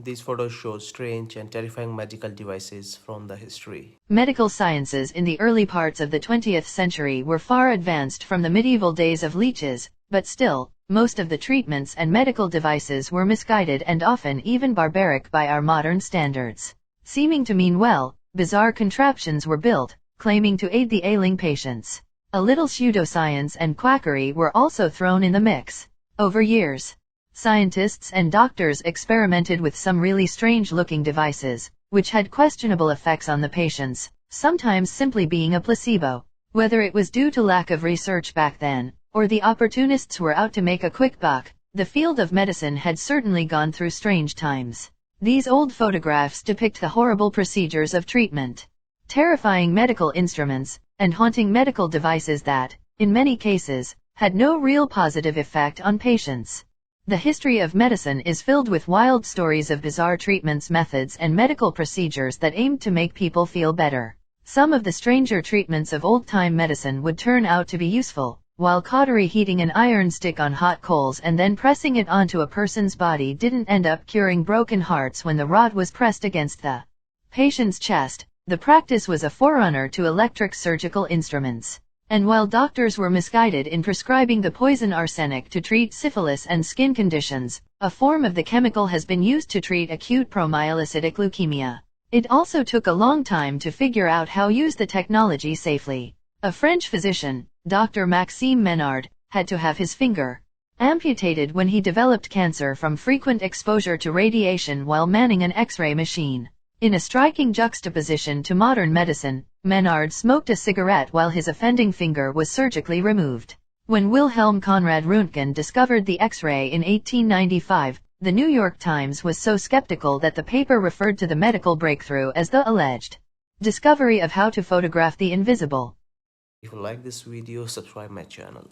These photos show strange and terrifying magical devices from the history. Medical sciences in the early parts of the 20th century were far advanced from the medieval days of leeches, but still, most of the treatments and medical devices were misguided and often even barbaric by our modern standards. Seeming to mean well, bizarre contraptions were built, claiming to aid the ailing patients. A little pseudoscience and quackery were also thrown in the mix. Over years, scientists and doctors experimented with some really strange-looking devices, which had questionable effects on the patients, sometimes simply being a placebo. Whether it was due to lack of research back then, or the opportunists were out to make a quick buck, the field of medicine had certainly gone through strange times. These old photographs depict the horrible procedures of treatment, terrifying medical instruments, and haunting medical devices that, in many cases, had no real positive effect on patients. The history of medicine is filled with wild stories of bizarre treatments, methods, and medical procedures that aimed to make people feel better. Some of the stranger treatments of old-time medicine would turn out to be useful, while cautery, heating an iron stick on hot coals and then pressing it onto a person's body, didn't end up curing broken hearts when the rod was pressed against the patient's chest. The practice was a forerunner to electric surgical instruments. And while doctors were misguided in prescribing the poison arsenic to treat syphilis and skin conditions, a form of the chemical has been used to treat acute promyelocytic leukemia. It also took a long time to figure out how to use the technology safely. A French physician, Dr. Maxime Menard, had to have his finger amputated when he developed cancer from frequent exposure to radiation while manning an X-ray machine. In a striking juxtaposition to modern medicine, Menard smoked a cigarette while his offending finger was surgically removed. When Wilhelm Conrad Röntgen discovered the X-ray in 1895, the New York Times was so skeptical that the paper referred to the medical breakthrough as the alleged discovery of how to photograph the invisible. If you like this video, subscribe my channel.